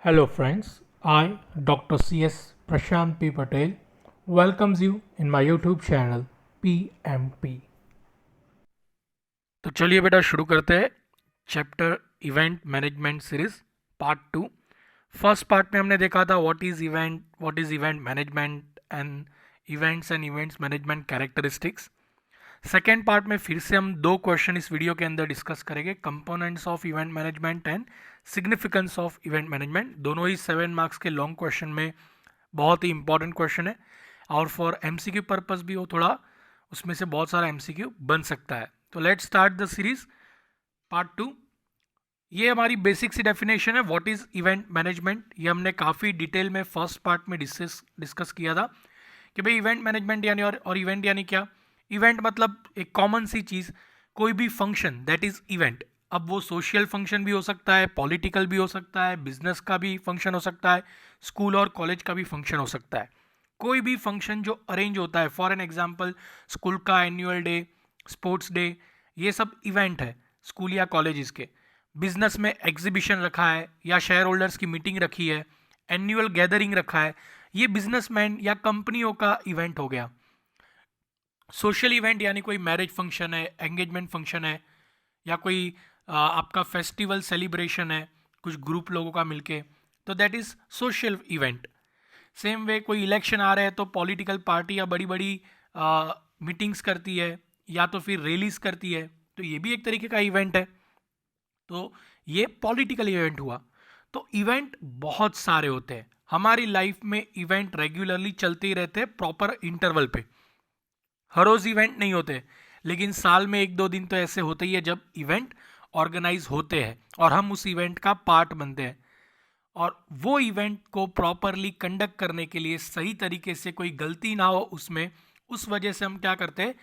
Hello friends, I, Dr. C.S. Prashant P. Patel, welcomes you in my YouTube channel PMP. तो चलिए बेटा शुरू करते हैं chapter event management series part 2। First part में हमने देखा था what is event management and events management characteristics. Second part में फिर से हम दो क्वेश्चन इस वीडियो के अंदर डिस्कस करेंगे, components of event management and significance of event management. दोनों ही 7 मार्क्स के लॉन्ग क्वेश्चन में बहुत ही इंपॉर्टेंट क्वेश्चन है और फॉर एमसीक्यू पर्पस भी वो थोड़ा उसमें से बहुत सारा एमसीक्यू बन सकता है। तो let's start the series part 2। ये हमारी बेसिक सी डेफिनेशन है व्हाट इज इवेंट मैनेजमेंट। ये हमने काफ़ी डिटेल में फर्स्ट पार्ट में डिस्कस किया था कि भाई इवेंट मैनेजमेंट यानी और इवेंट यानी क्या। इवेंट मतलब एक कॉमन सी चीज़, कोई भी फंक्शन दैट इज़ इवेंट। अब वो सोशल फंक्शन भी हो सकता है, पॉलिटिकल भी हो सकता है, बिजनेस का भी फंक्शन हो सकता है, स्कूल और कॉलेज का भी फंक्शन हो सकता है। कोई भी फंक्शन जो अरेंज होता है, फॉर एन एग्जांपल स्कूल का एनुअल डे, स्पोर्ट्स डे, ये सब इवेंट है स्कूल या कॉलेज के। बिजनेस में एग्जीबिशन रखा है या शेयर होल्डर्स की मीटिंग रखी है, एनुअल गैदरिंग रखा है, ये बिजनेसमैन या कंपनियों का इवेंट हो गया। सोशल इवेंट यानी कोई मैरिज फंक्शन है, एंगेजमेंट फंक्शन है, या कोई आपका फेस्टिवल सेलिब्रेशन है कुछ ग्रुप लोगों का मिलके, तो that is social event. Same way कोई इलेक्शन आ रहे हैं तो पॉलिटिकल पार्टी या बड़ी बड़ी मीटिंग्स करती है या तो फिर रैलीज करती है, तो ये भी एक तरीके का इवेंट है। तो ये पॉलिटिकल इवेंट हुआ। तो इवेंट बहुत सारे होते हैं हमारी लाइफ में, इवेंट रेगुलरली चलते ही रहते हैं प्रॉपर इंटरवल पे। हर रोज इवेंट नहीं होते, लेकिन साल में 1-2 दिन तो ऐसे होते ही है जब इवेंट ऑर्गेनाइज होते हैं और हम उस इवेंट का पार्ट बनते हैं। और वो इवेंट को प्रॉपरली कंडक्ट करने के लिए सही तरीके से कोई गलती ना हो उसमें, उस वजह से हम क्या करते हैं,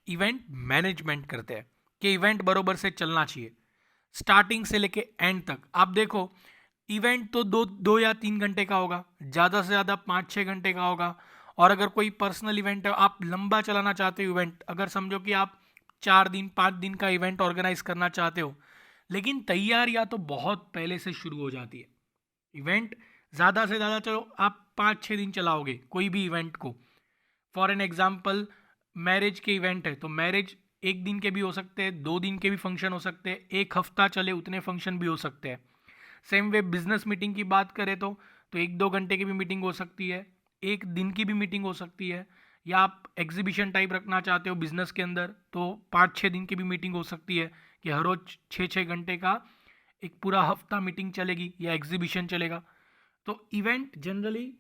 इवेंट मैनेजमेंट करते हैं कि इवेंट बरोबर से चलना चाहिए स्टार्टिंग से लेके एंड तक। आप देखो इवेंट तो 2 या 3 घंटे का होगा, ज़्यादा से ज़्यादा 5-6 घंटे का होगा। और अगर कोई पर्सनल इवेंट है, आप लंबा चलाना चाहते हो इवेंट, अगर समझो कि आप 4 दिन 5 दिन का इवेंट ऑर्गेनाइज करना चाहते हो, लेकिन तैयारियां तो बहुत पहले से शुरू हो जाती है। इवेंट ज़्यादा से ज़्यादा चलो आप 5-6 दिन चलाओगे कोई भी इवेंट को। फॉर एन एग्जाम्पल मैरिज के इवेंट है तो मैरिज 1 दिन के भी हो सकते हैं, 2 दिन के भी फंक्शन हो सकते हैं, 1 हफ्ता चले उतने फंक्शन भी हो सकते हैं। सेम वे बिजनेस मीटिंग की बात करें तो 1-2 घंटे की भी मीटिंग हो सकती है, 1 दिन की भी मीटिंग हो सकती है, या आप एग्जीबिशन टाइप रखना चाहते हो बिजनेस के अंदर तो 5-6 दिन की भी मीटिंग हो सकती है कि हर रोज 6-6 घंटे का एक पूरा हफ्ता मीटिंग चलेगी या एग्जीबिशन चलेगा। तो इवेंट जनरली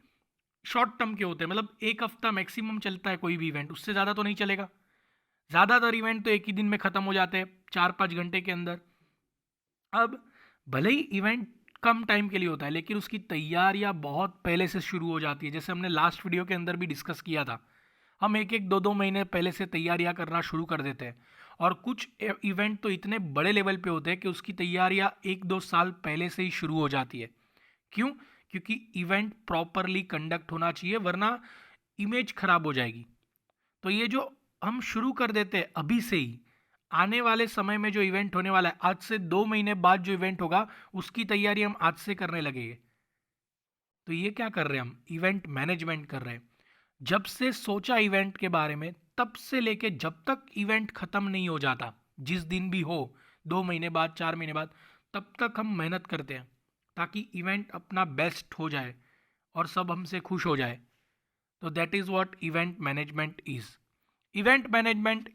शॉर्ट टर्म के होते हैं, मतलब 1 हफ्ता मैक्सिमम चलता है कोई भी इवेंट, उससे ज़्यादा तो नहीं चलेगा। ज़्यादातर इवेंट तो एक ही दिन में ख़त्म हो जाते हैं 4-5 घंटे के अंदर। अब भले ही इवेंट कम टाइम के लिए होता है लेकिन उसकी तैयारियां बहुत पहले से शुरू हो जाती है, जैसे हमने लास्ट वीडियो के अंदर भी डिस्कस किया था। हम 1-1 2-2 महीने पहले से तैयारियां करना शुरू कर देते हैं और कुछ इवेंट तो इतने बड़े लेवल पे होते हैं कि उसकी तैयारियां 1-2 साल पहले से ही शुरू हो जाती है। क्यों? क्योंकि इवेंट प्रॉपरली कंडक्ट होना चाहिए, वरना इमेज खराब हो जाएगी। तो ये जो हम शुरू कर देते हैं अभी से ही, आने वाले समय में जो इवेंट होने वाला है, आज से 2 महीने बाद जो इवेंट होगा उसकी तैयारी हम आज से करने लगेंगे। तो ये क्या कर रहे हैं, हम इवेंट मैनेजमेंट कर रहे हैं। जब से सोचा इवेंट के बारे में तब से लेके जब तक इवेंट खत्म नहीं हो जाता, जिस दिन भी हो, 2 महीने बाद 4 महीने बाद, तब तक हम मेहनत करते हैं ताकि इवेंट अपना बेस्ट हो जाए और सब हमसे खुश हो जाए। तो that is what event management is. Event management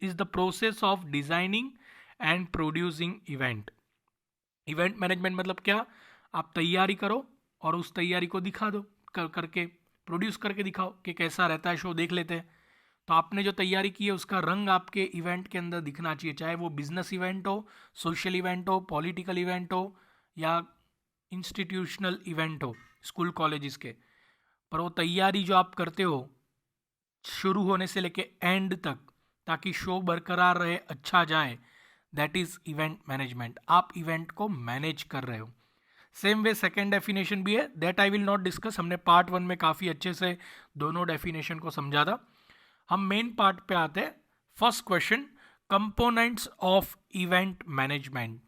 is the process of designing and producing event. Event management मतलब क्या, आप तैयारी करो और उस तैयारी को दिखा दो, करके प्रोड्यूस करके दिखाओ कि कैसा रहता है शो, देख लेते हैं। तो आपने जो तैयारी की है उसका रंग आपके इवेंट के अंदर दिखना चाहिए, चाहे वो बिजनेस इवेंट हो, सोशल इवेंट हो, पॉलिटिकल इवेंट हो, या इंस्टीट्यूशनल इवेंट हो स्कूल कॉलेजेस के। पर वो तैयारी जो आप करते हो शुरू होने से लेके एंड तक, ताकि शो बरकरार रहे, अच्छा जाए, दैट इज इवेंट मैनेजमेंट। आप इवेंट को मैनेज कर रहे हो। सेम वे सेकेंड डेफिनेशन भी है, that I will not discuss. हमने पार्ट 1 में काफ़ी अच्छे से दोनों डेफिनेशन को समझा था। हम मेन पार्ट पे आते हैं। First question, components of event management.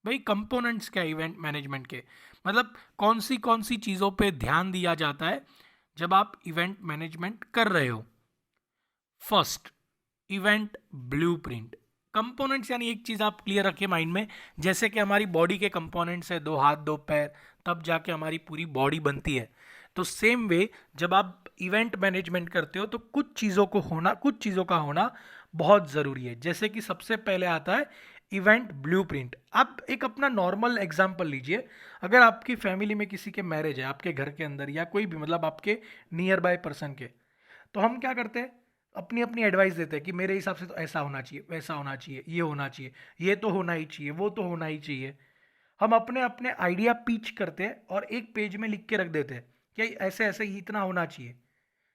भाई कंपोनेंट्स क्या इवेंट मैनेजमेंट के, मतलब कौन सी चीज़ों पे ध्यान दिया जाता है जब आप इवेंट मैनेजमेंट कर रहे हो। First, event blueprint. कंपोनेंट्स यानी एक चीज़ आप क्लियर रखिए माइंड में, जैसे कि हमारी बॉडी के कंपोनेंट्स है, 2 हाथ 2 पैर, तब जाके हमारी पूरी बॉडी बनती है। तो सेम वे जब आप इवेंट मैनेजमेंट करते हो तो कुछ चीज़ों का होना बहुत ज़रूरी है। जैसे कि सबसे पहले आता है इवेंट ब्लूप्रिंट। आप एक अपना नॉर्मल एग्जांपल लीजिए। अगर आपकी फैमिली में किसी के मैरिज है, आपके घर के अंदर या कोई भी मतलब आपके नियर बाय पर्सन के, तो हम क्या करते हैं, अपनी अपनी एडवाइस देते हैं कि मेरे हिसाब से तो ऐसा होना चाहिए, वैसा होना चाहिए, ये होना चाहिए, ये तो होना ही चाहिए, वो तो होना ही चाहिए। हम अपने अपने आइडिया पिच करते हैं और एक पेज में लिख के रख देते हैं कि ऐसे ऐसे ही इतना होना चाहिए,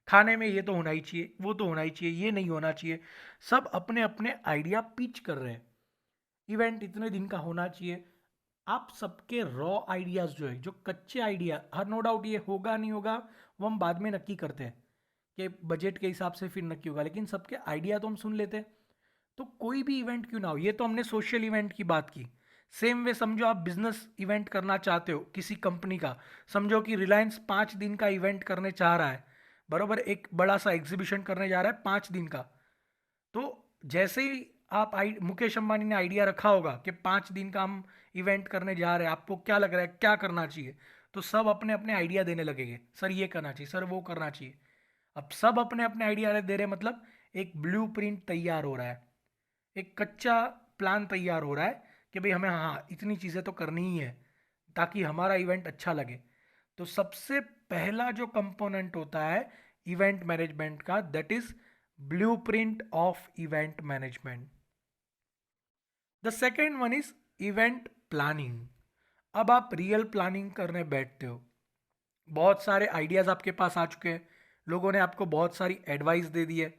खाने में ये तो होना ही चाहिए, वो तो होना ही चाहिए, ये नहीं होना चाहिए। सब अपने अपने आइडिया पिच कर रहे हैं। इवेंट इतने दिन का होना चाहिए। आप सबके रॉ आइडियाज जो है, जो कच्चे आइडिया, हर नो डाउट ये होगा नहीं होगा वो हम बाद में नक्की करते हैं कि बजट के हिसाब से फिर नक्की होगा, लेकिन सबके आइडिया तो हम सुन लेते हैं। तो कोई भी इवेंट क्यों ना हो, ये तो हमने सोशल इवेंट की बात की। सेम वे समझो आप बिजनेस इवेंट करना चाहते हो किसी कंपनी का। समझो कि रिलायंस 5 दिन का इवेंट करने चाह रहा है, बरोबर, एक बड़ा सा एग्जीबिशन करने जा रहा है 5 दिन का। तो जैसे ही मुकेश अंबानी ने आइडिया रखा होगा कि 5 दिन का हम इवेंट करने जा रहे हैं, आपको क्या लग रहा है क्या करना चाहिए, तो सब अपने अपने आइडिया देने लगेंगे, सर ये करना चाहिए, सर वो करना चाहिए। अब सब अपने अपने आइडिया दे रहे हैं, मतलब एक ब्लूप्रिंट तैयार हो रहा है, एक कच्चा प्लान तैयार हो रहा है कि भाई हमें हाँ इतनी चीज़ें तो करनी ही है ताकि हमारा इवेंट अच्छा लगे। तो सबसे पहला जो कंपोनेंट होता है इवेंट मैनेजमेंट का, that is blueprint of event management. The second one is event planning. अब आप रियल प्लानिंग करने बैठते हो, बहुत सारे आइडियाज़ आपके पास आ चुके हैं, लोगों ने आपको बहुत सारी एडवाइस दे दी है।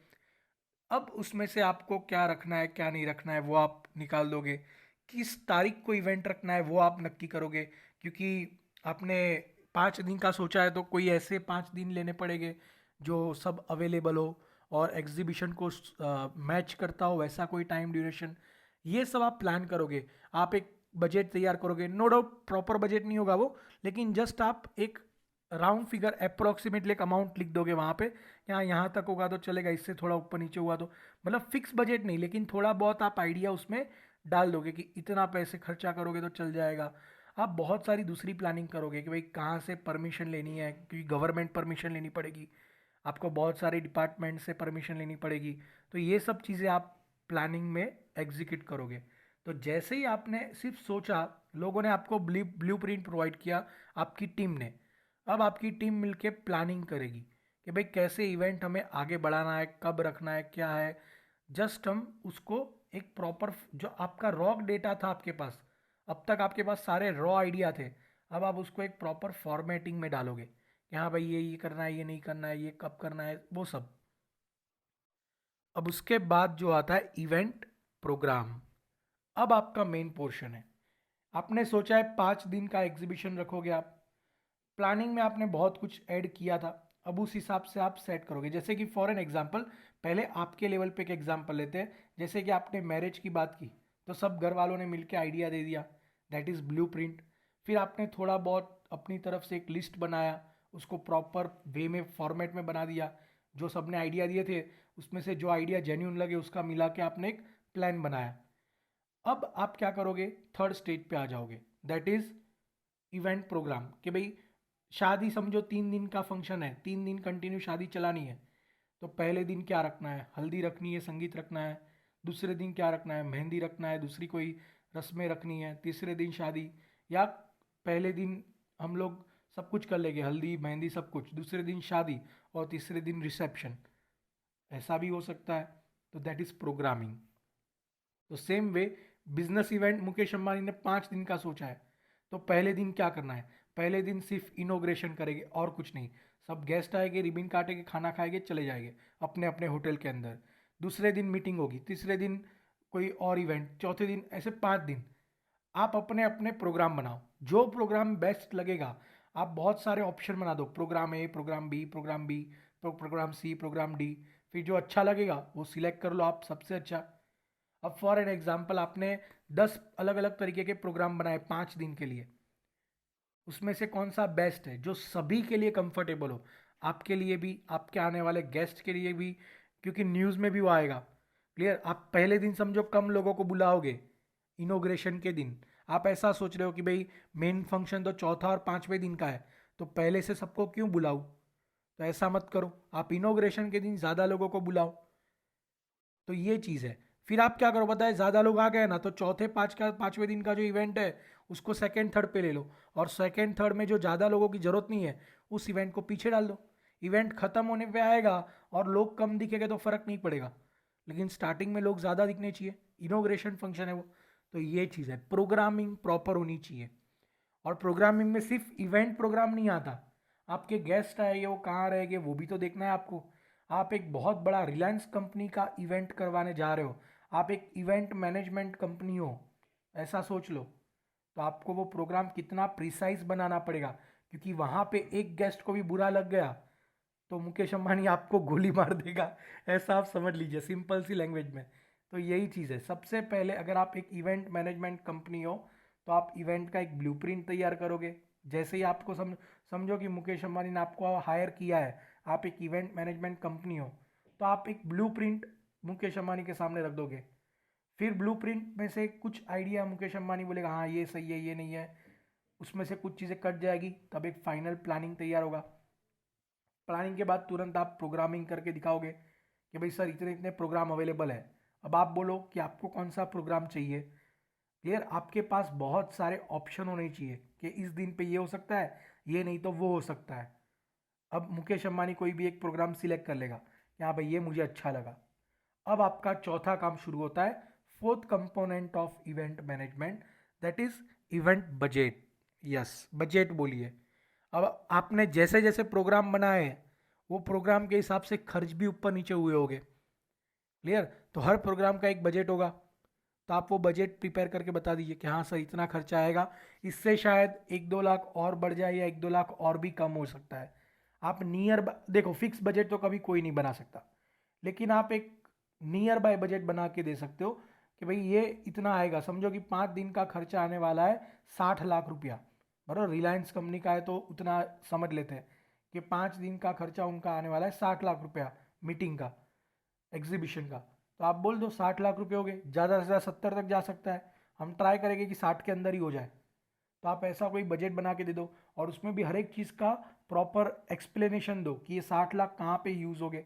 अब उसमें से आपको क्या रखना है क्या नहीं रखना है वो आप निकाल दोगे। किस तारीख को इवेंट रखना है वो आप नक्की करोगे, क्योंकि आपने 5 दिन का सोचा है तो कोई ऐसे 5 दिन लेने पड़ेंगे जो सब अवेलेबल हो और एग्जीबिशन को मैच करता हो, वैसा कोई टाइम ड्यूरेशन। ये सब आप प्लान करोगे, आप एक बजट तैयार करोगे। नो डाउट प्रॉपर बजट नहीं होगा वो, लेकिन जस्ट आप एक राउंड फिगर अप्रोक्सीमेटली एक अमाउंट लिख दोगे वहाँ पे, यहाँ तक होगा तो चलेगा, इससे थोड़ा ऊपर नीचे हुआ तो, मतलब फिक्स बजट नहीं, लेकिन थोड़ा बहुत आप आइडिया उसमें डाल दोगे कि इतना पैसे खर्चा करोगे तो चल जाएगा। आप बहुत सारी दूसरी प्लानिंग करोगे कि भाई कहाँ से परमिशन लेनी है, क्योंकि गवर्नमेंट परमिशन लेनी पड़ेगी, आपको बहुत सारे डिपार्टमेंट से परमिशन लेनी पड़ेगी। तो ये सब चीज़ें आप प्लानिंग में एग्जीक्यूट करोगे। तो जैसे ही आपने सिर्फ सोचा, लोगों ने आपको ब्लूप्रिंट प्रोवाइड किया, आपकी टीम ने, अब आपकी टीम मिलके प्लानिंग करेगी कि भाई कैसे इवेंट हमें आगे बढ़ाना है, कब रखना है, क्या है। जस्ट हम उसको एक प्रॉपर, जो आपका रॉ डेटा था आपके पास, अब तक आपके पास सारे रॉ आइडिया थे, अब आप उसको एक प्रॉपर फॉर्मेटिंग में डालोगे कि हाँ भाई ये करना है, ये नहीं करना है, ये कब करना है, वो सब। अब उसके बाद जो आता है इवेंट प्रोग्राम। अब आपका मेन पोर्शन है। आपने सोचा है 5 दिन का एग्जीबिशन रखोगे आप, प्लानिंग में आपने बहुत कुछ ऐड किया था, अब उस हिसाब से आप सेट करोगे। जैसे कि फॉर एन एग्जांपल, पहले आपके लेवल पे एक एग्जांपल लेते हैं। जैसे कि आपने मैरिज की बात की तो सब घर वालों ने मिलकर आइडिया दे दिया, दैट इज़ ब्लूप्रिंट। फिर आपने थोड़ा बहुत अपनी तरफ से एक लिस्ट बनाया, उसको प्रॉपर वे में फॉर्मेट में बना दिया, जो सबने आइडिया दिए थे उसमें से जो आइडिया जेन्यून लगे उसका मिला के आपने एक प्लान बनाया। अब आप क्या करोगे, थर्ड स्टेज पे आ जाओगे, दैट इज इवेंट प्रोग्राम। कि भाई शादी समझो 3 दिन का फंक्शन है, 3 दिन कंटिन्यू शादी चलानी है, तो पहले दिन क्या रखना है, हल्दी रखनी है, संगीत रखना है। दूसरे दिन क्या रखना है, मेहंदी रखना है, दूसरी कोई रस्में रखनी है। तीसरे दिन शादी, या पहले दिन हम लोग सब कुछ कर लेंगे, हल्दी मेहंदी सब कुछ, दूसरे दिन शादी और तीसरे दिन रिसेप्शन, ऐसा भी हो सकता है। तो दैट इज प्रोग्रामिंग। तो same way business event Mukesh Ambani ने 5 दिन का सोचा है, तो पहले दिन क्या करना है, पहले दिन सिर्फ इनोग्रेशन करेंगे और कुछ नहीं, सब गेस्ट आएंगे, रिबिन काटेंगे, खाना खाएंगे, चले जाएंगे अपने अपने होटल के अंदर। दूसरे दिन मीटिंग होगी, तीसरे दिन कोई और इवेंट, चौथे दिन, ऐसे 5 दिन आप अपने अपने प्रोग्राम बनाओ। जो प्रोग्राम बेस्ट लगेगा, आप बहुत सारे ऑप्शन बना दो, program A, program B, program B, program C, program D. फिर जो अच्छा लगेगा वो सिलेक्ट कर लो आप सबसे अच्छा। अब फॉर एन एग्जाम्पल आपने 10 अलग अलग तरीके के प्रोग्राम बनाए 5 दिन के लिए, उसमें से कौन सा बेस्ट है जो सभी के लिए कंफर्टेबल हो, आपके लिए भी, आपके आने वाले गेस्ट के लिए भी, क्योंकि न्यूज़ में भी वो आएगा। क्लियर? आप पहले दिन समझो कम लोगों को बुलाओगे इनोग्रेशन के दिन। आप ऐसा सोच रहे हो कि भाई मेन फंक्शन तो चौथा और पांचवें दिन का है, तो पहले से सबको क्यों बुलाऊं? तो ऐसा मत करो, आप इनोग्रेशन के दिन ज़्यादा लोगों को बुलाओ। तो ये चीज़ है। फिर आप क्या करो पता है, ज़्यादा लोग आ गए ना, तो चौथे पाँचवें दिन का जो इवेंट है उसको सेकंड थर्ड पे ले लो, और सेकंड थर्ड में जो ज़्यादा लोगों की ज़रूरत नहीं है उस इवेंट को पीछे डाल दो। इवेंट ख़त्म होने पे आएगा और लोग कम दिखेंगे तो फ़र्क नहीं पड़ेगा, लेकिन स्टार्टिंग में लोग ज़्यादा दिखने चाहिए, इनोग्रेशन फंक्शन है वो। तो ये चीज़ है, प्रोग्रामिंग प्रॉपर होनी चाहिए। और प्रोग्रामिंग में सिर्फ इवेंट प्रोग्राम नहीं आता, आपके गेस्ट आएंगे वो कहाँ रहेंगे वो भी तो देखना है आपको। आप एक बहुत बड़ा रिलायंस कंपनी का इवेंट करवाने जा रहे हो, आप एक इवेंट मैनेजमेंट कंपनी हो, ऐसा सोच लो, तो आपको वो प्रोग्राम कितना प्रिसाइज बनाना पड़ेगा, क्योंकि वहाँ पे एक गेस्ट को भी बुरा लग गया तो मुकेश अंबानी आपको गोली मार देगा। ऐसा आप समझ लीजिए सिंपल सी लैंग्वेज में। तो यही चीज़ है, सबसे पहले अगर आप एक इवेंट मैनेजमेंट कंपनी हो तो आप इवेंट का एक ब्लूप्रिंट तैयार करोगे। जैसे ही आपको समझो कि मुकेश अंबानी ने आपको हायर किया है, आप एक इवेंट मैनेजमेंट कंपनी हो, तो आप एक ब्लूप्रिंट मुकेश अंबानी के सामने रख दोगे। फिर ब्लूप्रिंट में से कुछ आइडिया मुकेश अंबानी बोलेगा हाँ ये सही है ये नहीं है, उसमें से कुछ चीज़ें कट जाएगी, तब एक फाइनल प्लानिंग तैयार होगा। प्लानिंग के बाद तुरंत आप प्रोग्रामिंग करके दिखाओगे कि भाई सर इतने इतने प्रोग्राम अवेलेबल है। अब आप बोलो कि आपको कौन सा प्रोग्राम चाहिए। क्लियर? आपके पास बहुत सारे ऑप्शन होने चाहिए कि इस दिन पे ये हो सकता है, ये नहीं तो वो हो सकता है। अब मुकेश अंबानी कोई भी एक प्रोग्राम सिलेक्ट कर लेगा कि हाँ भाई ये मुझे अच्छा लगा। अब आपका चौथा काम शुरू होता है, fourth component of event management, that is event budget. Yes, budget बोलिए। अब आपने जैसे जैसे प्रोग्राम बनाए हैं वो प्रोग्राम के हिसाब से खर्च भी ऊपर नीचे हुए होंगे। क्लियर? तो हर प्रोग्राम का एक बजट होगा, तो आप वो बजट प्रिपेयर करके बता दीजिए कि हाँ सर इतना खर्चा आएगा, इससे शायद 1-2 लाख और बढ़ जाए या 1-2 लाख और भी कम हो सकता है। आप नियर, देखो फिक्स बजट तो कभी कोई नहीं बना सकता, लेकिन आप एक नियर बाय बजट बना के दे सकते हो कि भाई ये इतना आएगा। समझो कि 5 दिन का खर्चा आने वाला है 60 लाख रुपया, बराबर रिलायंस कंपनी का है तो उतना समझ लेते हैं कि 5 दिन का खर्चा उनका आने वाला है 60 लाख रुपया, मीटिंग का, एग्जीबिशन का। तो आप बोल दो 60 लाख रुपये हो गए, ज़्यादा से ज़्यादा 70 तक जा सकता है, हम ट्राई करेंगे कि 60 के अंदर ही हो जाए। तो आप ऐसा कोई बजट बना के दे दो और उसमें भी हर एक चीज़ का प्रॉपर एक्सप्लेनेशन दो कि ये 60 लाख कहाँ पे यूज़ हो गए।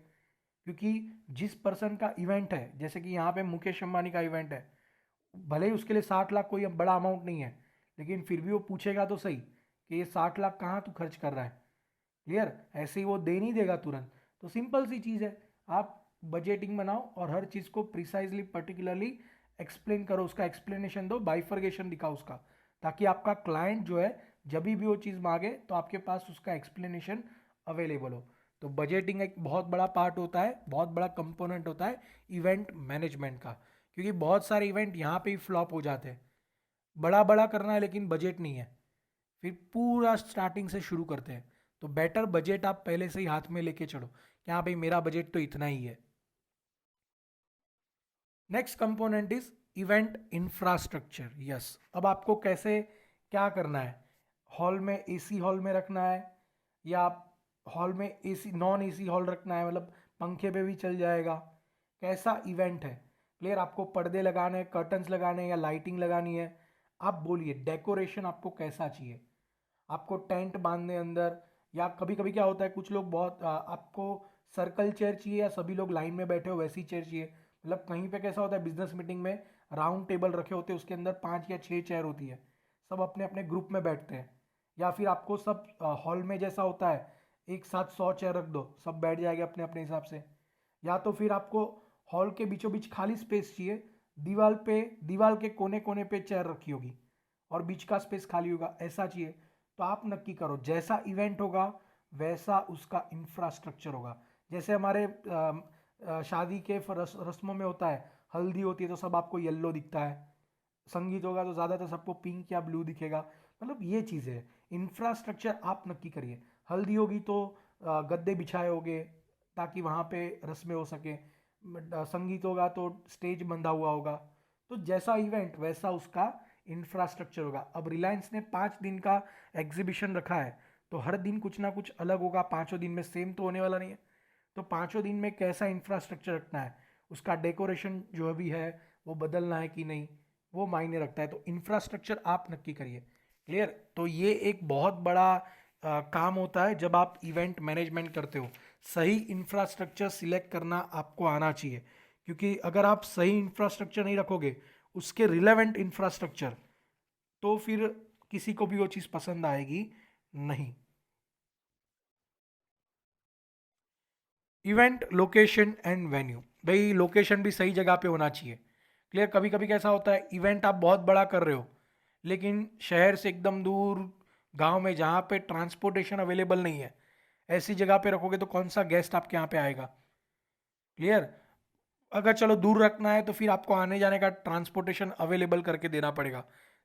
क्योंकि जिस पर्सन का इवेंट है, जैसे कि यहाँ पे मुकेश अंबानी का इवेंट है, भले ही उसके लिए 60 लाख कोई बड़ा अमाउंट नहीं है, लेकिन फिर भी वो पूछेगा तो सही कि ये 60 लाख कहाँ तू खर्च कर रहा है। क्लियर? ऐसे ही वो दे नहीं देगा तुरंत। तो सिंपल सी चीज़ है, आप बजटिंग बनाओ और हर चीज़ को प्रिसाइजली पर्टिकुलरली एक्सप्लेन करो, उसका एक्सप्लेनेशन दो, बाइफर्गेशन दिखाओ उसका, ताकि आपका क्लाइंट जो है जब भी वो चीज़ मांगे तो आपके पास उसका एक्सप्लेनेशन अवेलेबल हो। तो बजटिंग एक बहुत बड़ा पार्ट होता है, बहुत बड़ा कंपोनेंट होता है इवेंट मैनेजमेंट का, क्योंकि बहुत सारे इवेंट यहाँ पे ही फ्लॉप हो जाते हैं। बड़ा बड़ा करना है लेकिन बजट नहीं है, फिर पूरा स्टार्टिंग से शुरू करते हैं। तो बेटर बजट आप पहले से ही हाथ में लेके चलो कि हाँ भाई मेरा बजट तो इतना ही है। Next component is event infrastructure. Yes, अब आपको कैसे क्या करना है, हॉल में एसी हॉल में रखना है या हॉल में एसी नॉन एसी हॉल रखना है, मतलब पंखे पे भी चल जाएगा, कैसा इवेंट है। क्लियर? आपको पर्दे लगाने हैं, कर्टन्स लगाने हैं या लाइटिंग लगानी है, आप बोलिए डेकोरेशन आपको कैसा चाहिए। आपको टेंट बांधने अंदर, या कभी कभी क्या होता है कुछ लोग बहुत आपको सर्कल चेयर चाहिए या सभी लोग लाइन में बैठे हो वैसी चेयर चाहिए। मतलब कहीं पे कैसा होता है बिजनेस मीटिंग में राउंड टेबल रखे होते हैं, उसके अंदर 5 या 6 चेयर होती है, सब अपने अपने ग्रुप में बैठते हैं। या फिर आपको सब हॉल में जैसा होता है एक साथ 100 चेयर रख दो, सब बैठ जाएंगे अपने अपने हिसाब से। या तो फिर आपको हॉल के बीचों बीच खाली स्पेस चाहिए, दीवार के कोने कोने पे चेयर रखी होगी और बीच का स्पेस खाली होगा, ऐसा चाहिए। तो आप नक्की करो जैसा इवेंट होगा वैसा उसका इंफ्रास्ट्रक्चर होगा। जैसे हमारे शादी के रस्मों में होता है, हल्दी होती है तो सब आपको येलो दिखता है, संगीत होगा तो ज़्यादातर सबको पिंक या ब्लू दिखेगा। मतलब ये चीज़ है, इंफ्रास्ट्रक्चर आप नक्की करिए। हल्दी होगी तो गद्दे बिछाए होंगे ताकि वहाँ पे रस्में हो सके, संगीत होगा तो स्टेज बंधा हुआ होगा। तो जैसा इवेंट वैसा उसका इंफ्रास्ट्रक्चर होगा। अब रिलायंस ने 5 दिन का एग्जीबिशन रखा है, तो हर दिन कुछ ना कुछ अलग होगा, पाँचों दिन में सेम तो होने वाला नहीं है। तो पाँचों दिन में कैसा इंफ्रास्ट्रक्चर रखना है, उसका डेकोरेशन जो भी है वो बदलना है कि नहीं, वो मायने रखता है। तो इंफ्रास्ट्रक्चर आप नक्की करिए। क्लियर? तो ये एक बहुत बड़ा काम होता है जब आप इवेंट मैनेजमेंट करते हो। सही इंफ्रास्ट्रक्चर सिलेक्ट करना आपको आना चाहिए, क्योंकि अगर आप सही इंफ्रास्ट्रक्चर नहीं रखोगे, उसके रिलेवेंट इंफ्रास्ट्रक्चर, तो फिर किसी को भी वो चीज़ पसंद आएगी नहीं। इवेंट लोकेशन एंड वेन्यू, भाई लोकेशन भी सही जगह पे होना चाहिए। क्लियर? कभी कभी कैसा होता है, इवेंट आप बहुत बड़ा कर रहे हो लेकिन शहर से एकदम दूर, गांव में जहाँ पे ट्रांसपोर्टेशन अवेलेबल नहीं है, ऐसी जगह पे रखोगे तो कौन सा गेस्ट आपके यहाँ पे आएगा? क्लियर? अगर चलो दूर रखना है तो फिर आपको आने जाने का ट्रांसपोर्टेशन अवेलेबल करके देना पड़ेगा,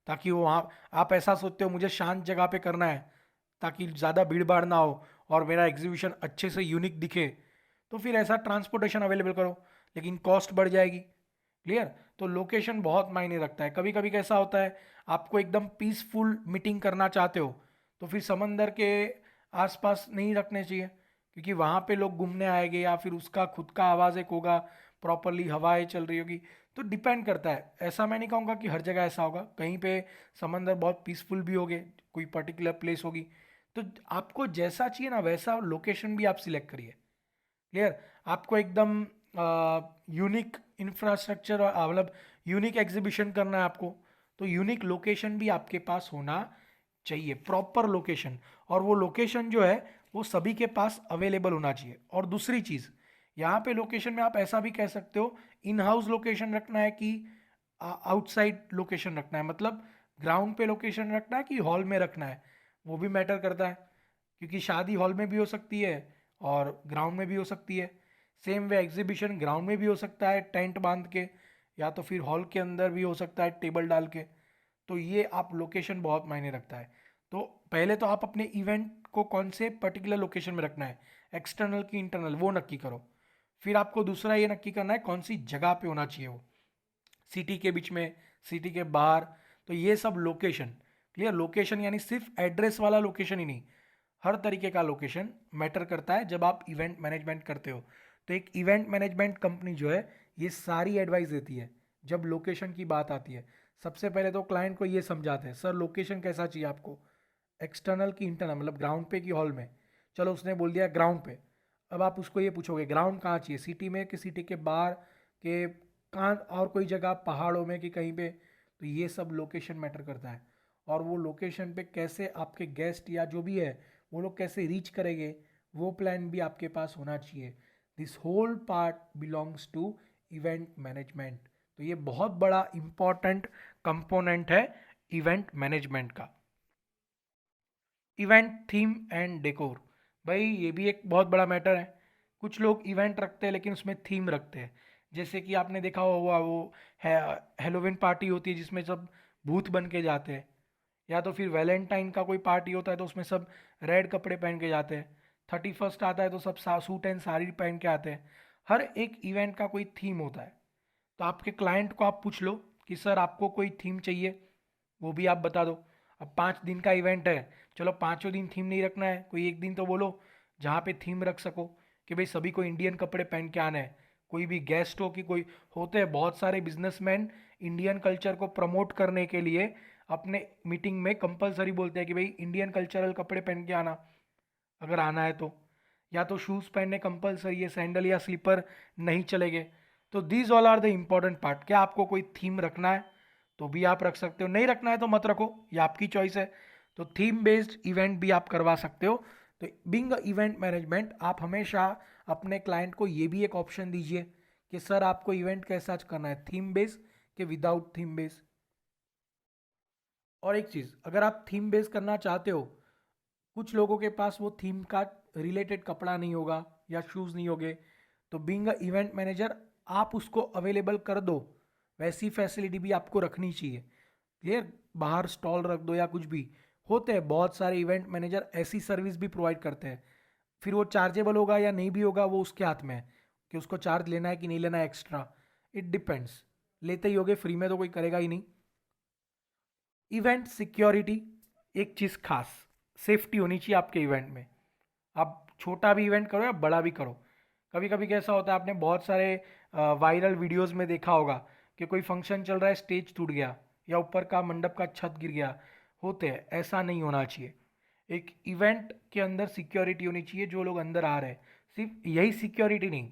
ताकि वो वहाँ, आप ऐसा सोचते हो मुझे शांत जगह पे करना है ताकि ज़्यादा भीड़ भाड़ ना हो और मेरा एग्जीबिशन अच्छे से यूनिक दिखे, तो फिर ऐसा ट्रांसपोर्टेशन अवेलेबल करो, लेकिन कॉस्ट बढ़ जाएगी। क्लियर? तो लोकेशन बहुत मायने रखता है। कभी कभी कैसा होता है, आपको एकदम पीसफुल मीटिंग करना चाहते हो, तो फिर समंदर के आसपास नहीं रखने चाहिए, क्योंकि वहाँ पे लोग घूमने आएंगे या फिर उसका खुद का आवाज़ एक होगा, प्रॉपरली हवाएं चल रही होगी। तो डिपेंड करता है, ऐसा मैं नहीं कहूँगा कि हर जगह ऐसा होगा, कहीं पे समंदर बहुत पीसफुल भी होगे, कोई पर्टिकुलर प्लेस होगी। तो आपको जैसा चाहिए ना वैसा लोकेशन भी आप सिलेक्ट करिए। क्लियर? आपको एकदम यूनिक इंफ्रास्ट्रक्चर, मतलब यूनिक एग्जीबिशन करना है आपको, तो यूनिक लोकेशन भी आपके पास होना चाहिए, प्रॉपर लोकेशन। और वो लोकेशन जो है वो सभी के पास अवेलेबल होना चाहिए। और दूसरी चीज़, यहाँ पे लोकेशन में आप ऐसा भी कह सकते हो, इन हाउस लोकेशन रखना है कि आउटसाइड लोकेशन रखना है, मतलब ग्राउंड पे लोकेशन रखना है कि हॉल में रखना है, वो भी मैटर करता है, क्योंकि शादी हॉल में भी हो सकती है और ग्राउंड में भी हो सकती है। सेम वे एग्जीबिशन ग्राउंड में भी हो सकता है टेंट बांध के, या तो फिर हॉल के अंदर भी हो सकता है टेबल डाल के। तो ये आप लोकेशन बहुत मायने रखता है। तो पहले तो आप अपने इवेंट को कौन से पर्टिकुलर लोकेशन में रखना है, एक्सटर्नल की इंटरनल, वो नक्की करो। फिर आपको दूसरा ये नक्की करना है कौन सी जगह पे होना चाहिए वो, सिटी के बीच में, सिटी के बाहर। तो ये सब लोकेशन। क्लियर? लोकेशन यानी सिर्फ एड्रेस वाला लोकेशन ही नहीं, हर तरीके का लोकेशन मैटर करता है जब आप इवेंट मैनेजमेंट करते हो। तो एक इवेंट मैनेजमेंट कंपनी जो है ये सारी एडवाइस देती है जब लोकेशन की बात आती है। सबसे पहले तो क्लाइंट को ये समझाते हैं, सर लोकेशन कैसा चाहिए आपको, एक्सटर्नल की इंटरनल, मतलब ग्राउंड पे की हॉल में। चलो उसने बोल दिया ग्राउंड पे, अब आप उसको ये पूछोगे ग्राउंड कहाँ चाहिए, सिटी में कि सिटी के बाहर के, कहाँ और कोई जगह पहाड़ों में कि कहीं पे। तो ये सब लोकेशन मैटर करता है। और वो लोकेशन पे कैसे आपके गेस्ट या जो भी है वो लोग कैसे रीच करेंगे, वो प्लान भी आपके पास होना चाहिए। This whole part belongs to event management. तो ये बहुत बड़ा इंपॉर्टेंट कंपोनेंट है इवेंट मैनेजमेंट का। इवेंट थीम एंड डेकोर, भाई ये भी एक बहुत बड़ा मैटर है। कुछ लोग इवेंट रखते हैं लेकिन उसमें थीम रखते हैं, जैसे कि आपने देखा होगा वो है हेलोविन पार्टी होती है जिसमें सब भूत बन के जाते हैं, या तो फिर वैलेंटाइन का कोई पार्टी होता है तो उसमें सब रेड कपड़े पहन के जाते हैं। 31st आता है तो सब सूट एंड साड़ी पहन के आते हैं। हर एक इवेंट का कोई थीम होता है। तो आपके क्लाइंट को आप पूछ लो कि सर आपको कोई थीम चाहिए, वो भी आप बता दो। अब 5 दिन का इवेंट है, चलो पाँचों दिन थीम नहीं रखना है, कोई एक दिन तो बोलो जहाँ पे थीम रख सको कि भाई सभी को इंडियन कपड़े पहन के आना है। कोई भी गेस्ट हो कि कोई, होते हैं बहुत सारे बिजनेसमैन इंडियन कल्चर को प्रमोट करने के लिए अपने मीटिंग में कंपलसरी बोलते हैं कि भाई इंडियन कल्चरल कपड़े पहन के आना, अगर आना है तो। या तो शूज़ पहनने कंपलसरी है, सैंडल या स्लीपर नहीं चलेंगे। तो these all are the important part. क्या आपको कोई थीम रखना है तो भी आप रख सकते हो, नहीं रखना है तो मत रखो, ये आपकी चॉइस है। तो थीम बेस्ड इवेंट भी आप करवा सकते हो। तो बीइंग अ इवेंट मैनेजमेंट, आप हमेशा अपने क्लाइंट को ये भी एक ऑप्शन दीजिए कि सर आपको इवेंट कैसा करना है, थीम बेस्ड कि विदाउट थीम बेस्ड। और एक चीज़, अगर आप थीम बेस्ड करना चाहते हो, कुछ लोगों के पास वो थीम का रिलेटेड कपड़ा नहीं होगा या शूज़ नहीं होंगे, तो बीइंग अ इवेंट मैनेजर आप उसको अवेलेबल कर दो, वैसी फैसिलिटी भी आपको रखनी चाहिए। क्लियर? बाहर स्टॉल रख दो या कुछ भी, होते हैं बहुत सारे इवेंट मैनेजर ऐसी सर्विस भी प्रोवाइड करते हैं। फिर वो चार्जेबल होगा या नहीं भी होगा वो उसके हाथ में है कि उसको चार्ज लेना है कि नहीं लेना है एक्स्ट्रा, इट डिपेंड्स। लेते ही होगे, फ्री में तो कोई करेगा ही नहीं। इवेंट सिक्योरिटी, एक चीज़ खास, सेफ्टी होनी चाहिए आपके इवेंट में। आप छोटा भी इवेंट करो या बड़ा भी करो। कभी कभी कैसा होता है, आपने बहुत सारे वायरल वीडियोस में देखा होगा कि कोई फंक्शन चल रहा है, स्टेज टूट गया या ऊपर का मंडप का छत गिर गया, होते हैं। ऐसा नहीं होना चाहिए। एक इवेंट के अंदर सिक्योरिटी होनी चाहिए। जो लोग अंदर आ रहे हैं, सिर्फ यही सिक्योरिटी नहीं,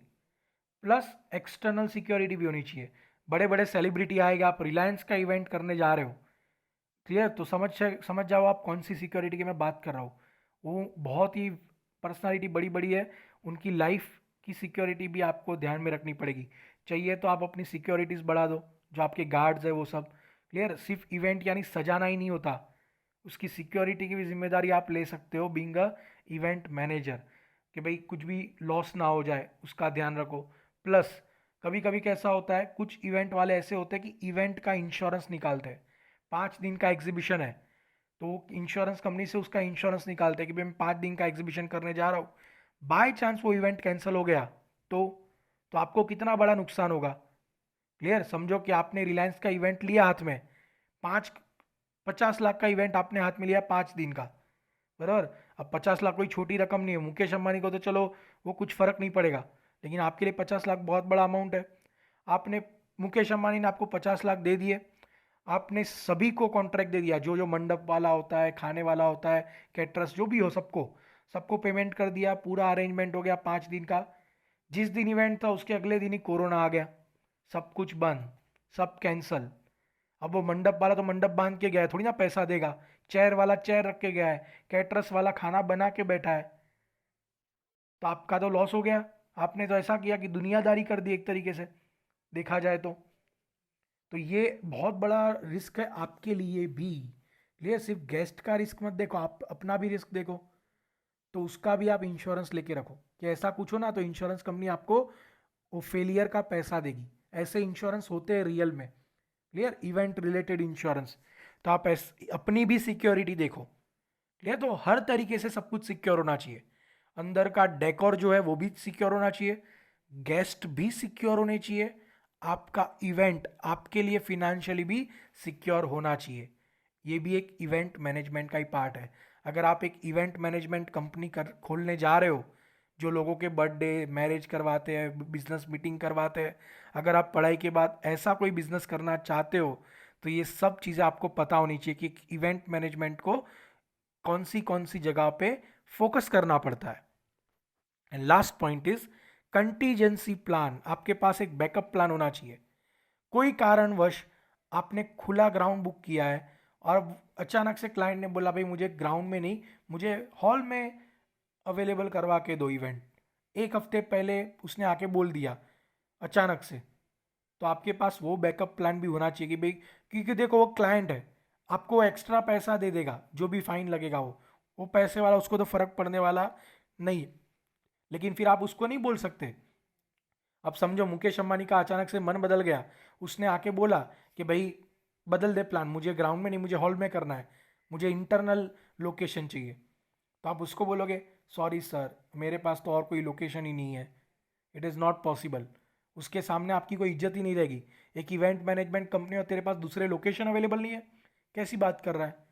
प्लस एक्सटर्नल सिक्योरिटी भी होनी चाहिए। बड़े बड़े सेलिब्रिटी आएगा, आप रिलायंस का इवेंट करने जा रहे हो, क्लियर, तो समझ जाओ आप कौन सी सिक्योरिटी की मैं बात कर रहा हूँ। वो बहुत ही पर्सनालिटी बड़ी बड़ी है, उनकी लाइफ की सिक्योरिटी भी आपको ध्यान में रखनी पड़ेगी। चाहिए तो आप अपनी सिक्योरिटीज़ बढ़ा दो, जो आपके गार्ड्स है वो सब, क्लियर। सिर्फ इवेंट यानी सजाना ही नहीं होता, उसकी सिक्योरिटी की भी जिम्मेदारी आप ले सकते हो बीइंग अ इवेंट मैनेजर, कि भाई कुछ भी लॉस ना हो जाए उसका ध्यान रखो। प्लस कभी कभी कैसा होता है, कुछ इवेंट वाले ऐसे होते हैं कि इवेंट का इंश्योरेंस निकालते हैं। 5 दिन का एग्जीबिशन है, तो इंश्योरेंस कंपनी से उसका इंश्योरेंस निकालते हैं कि भाई मैं 5 दिन का एग्जीबिशन करने जा रहा हूँ, बाय चांस वो इवेंट कैंसिल हो गया तो तो आपको कितना बड़ा नुकसान होगा। क्लियर, समझो कि आपने रिलायंस का इवेंट लिया हाथ में, 50 लाख का इवेंट आपने हाथ में लिया 5 दिन का, बराबर। अब 50 लाख कोई छोटी रकम नहीं है। मुकेश अंबानी को तो चलो वो कुछ फर्क नहीं पड़ेगा, लेकिन आपके लिए 50 लाख बहुत बड़ा अमाउंट है। आपने, मुकेश अंबानी ने आपको 50 लाख दे दिए, आपने सभी को कॉन्ट्रैक्ट दे दिया, जो जो मंडप वाला होता है, खाने वाला होता है, कैटरस जो भी हो, सबको सबको पेमेंट कर दिया, पूरा अरेंजमेंट हो गया 5 दिन का। जिस दिन इवेंट था उसके अगले दिन ही कोरोना आ गया, सब कुछ बंद, सब कैंसल। अब वो मंडप वाला तो मंडप बांध के गया है, थोड़ी ना पैसा देगा। चेयर वाला चेयर रख के गया है, कैटरस वाला खाना बना के बैठा है, तो आपका तो लॉस हो गया। आपने तो ऐसा किया कि दुनियादारी कर दी एक तरीके से, देखा जाए तो ये बहुत बड़ा रिस्क है आपके लिए भी। लिए सिर्फ गेस्ट का रिस्क मत देखो, आप अपना भी रिस्क देखो, तो उसका भी आप इंश्योरेंस लेके रखो कि ऐसा कुछ हो ना तो इंश्योरेंस कंपनी आपको वो फेलियर का पैसा देगी। ऐसे इंश्योरेंस होते हैं रियल में, क्लियर, इवेंट रिलेटेड इंश्योरेंस। तो आप अपनी भी सिक्योरिटी देखो, क्लियर। तो हर तरीके से सब कुछ सिक्योर होना चाहिए। अंदर का डेकोर जो है वो भी सिक्योर होना चाहिए, गेस्ट भी सिक्योर होने चाहिए, आपका इवेंट आपके लिए फिनेंशियली भी सिक्योर होना चाहिए। ये भी एक इवेंट मैनेजमेंट का ही पार्ट है। अगर आप एक इवेंट मैनेजमेंट कंपनी खोलने जा रहे हो, जो लोगों के बर्थडे मैरिज करवाते हैं, बिजनेस मीटिंग करवाते हैं, अगर आप पढ़ाई के बाद ऐसा कोई बिजनेस करना चाहते हो, तो ये सब चीज़ें आपको पता होनी चाहिए कि इवेंट मैनेजमेंट को कौन सी जगह पे फोकस करना पड़ता है। And last point is contingency plan. आपके पास एक बैकअप प्लान होना चाहिए। कोई कारणवश आपने खुला ग्राउंड बुक किया है और अचानक से क्लाइंट ने बोला भाई मुझे ग्राउंड में नहीं, मुझे हॉल में अवेलेबल करवा के दो इवेंट। एक हफ्ते पहले उसने आके बोल दिया अचानक से, तो आपके पास वो बैकअप प्लान भी होना चाहिए कि भाई, क्योंकि देखो वो क्लाइंट है, आपको एक्स्ट्रा पैसा दे देगा, जो भी फाइन लगेगा वो पैसे वाला, उसको तो फर्क पड़ने वाला नहीं है। लेकिन फिर आप उसको नहीं बोल सकते। अब समझो मुकेश अंबानी का अचानक से मन बदल गया, उसने आके बोला कि भाई बदल दे प्लान, मुझे ग्राउंड में नहीं, मुझे हॉल में करना है, मुझे इंटरनल लोकेशन चाहिए। तो आप उसको बोलोगे सॉरी सर, मेरे पास तो और कोई लोकेशन ही नहीं है, इट इज़ नॉट पॉसिबल। उसके सामने आपकी कोई इज्जत ही नहीं रहेगी। एक इवेंट मैनेजमेंट कंपनी और तेरे पास दूसरे लोकेशन अवेलेबल नहीं है, कैसी बात कर रहा है।